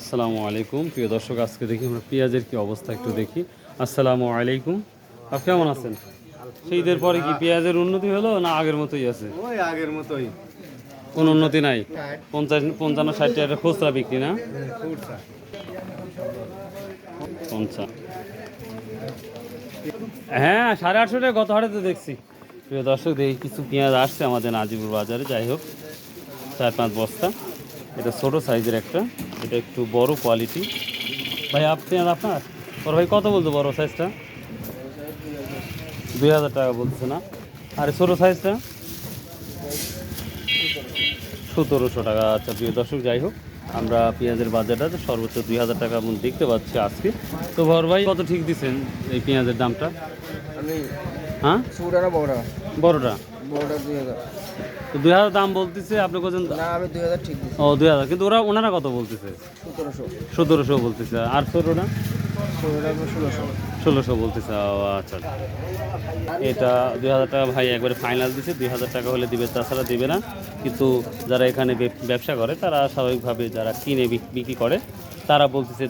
আসসালামু আলাইকুম প্রিয় দর্শক, আজকে দেখি আমরা পেঁয়াজের কি অবস্থা একটু দেখি। আসসালামু আলাইকুম, আপনি কেমন আছেন? শীতের পরে কি পেঁয়াজের উন্নতি হলো না আগের মতোই আছে? ওই আগের মতোই। কোনো উন্নতি নাই? 55 55 60 টাকা খুচরা বিক্রি না? 50। হ্যাঁ, 850 টাকা গত হাটে তো দেখছি। প্রিয় দর্শক, দেখি কিছু পেঁয়াজ আসছে আমাদের নাজিপুর বাজারে। যাই হোক, 4-5 বস্তা। এটা ছোটো সাইজের একটা, এটা একটু বড় কোয়ালিটি। ভাই পেঁয়াজ আপনার? ওর ভাই কত বলতো বড় সাইজটা? 2000 টাকা বলছে না? আর ছোটো সাইজটা 1700 টাকা। আচ্ছা প্রিয় দর্শক, যাই হোক, আমরা পেঁয়াজের বাজারটা সর্বোচ্চ 2000 টাকা দেখতে পাচ্ছি আজকে। তো ভর ভাই কত ঠিক দিচ্ছেন এই পেঁয়াজের দামটা? আমি হ্যাঁ, ছোটটা বড়টা বড়টা বড়টা 2000। তো 2000 দাম বলতেছে, আপনি কোথায়? না, আমি 2000 ঠিক দিচ্ছি। ও 2000, কিন্তু ওনারা কত বলতেছে? 1700। 1700 বলতেছে। আর ছোটোটা ছোটটা 1600। 1600 বলতেছে। ও আচ্ছা, এটা 2000 টাকা ভাই একবারে ফাইনাল দিছে। 2000 টাকা হলে দিবে, তাছাড়া দিবে না। কিন্তু যারা এখানে ব্যবসা করে, তারা স্বাভাবিকভাবে যারা কিনে বিক্রি করে, তারা বলতেছে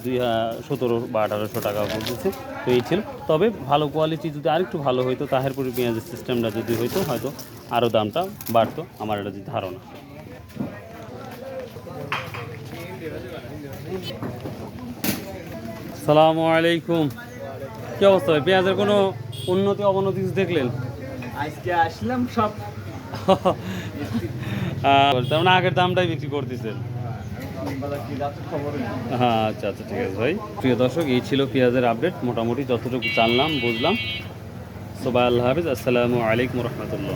17 বা 1800 টাকা বলতেছে। তো এই ছিল। তবে ভালো কোয়ালিটি যদি আরেকটু ভালো হইতো, তাহেরপুরে পেঁয়াজের সিস্টেমটা যদি হইতো, হয়তো আরও দামটা বাড়তো, আমার এটা যদি ধারণা। আসসালামু আলাইকুম, কি অবস্থা ভাই? পেঁয়াজের কোনো উন্নতি অবনতি কিছু দেখলেন? আজকে আসলাম সব। তার মানে আগের দামটাই বিক্রি করতেছেন? হ্যাঁ, আচ্ছা আচ্ছা, ঠিক আছে ভাই। প্রিয় দর্শক, এই ছিল পেঁয়াজের আপডেট, মোটামুটি যতটুকু জানলাম বুঝলাম। সবাই আল্লাহ হাফিজ, আসসালামু আলাইকুম রহমতুল্লাহ।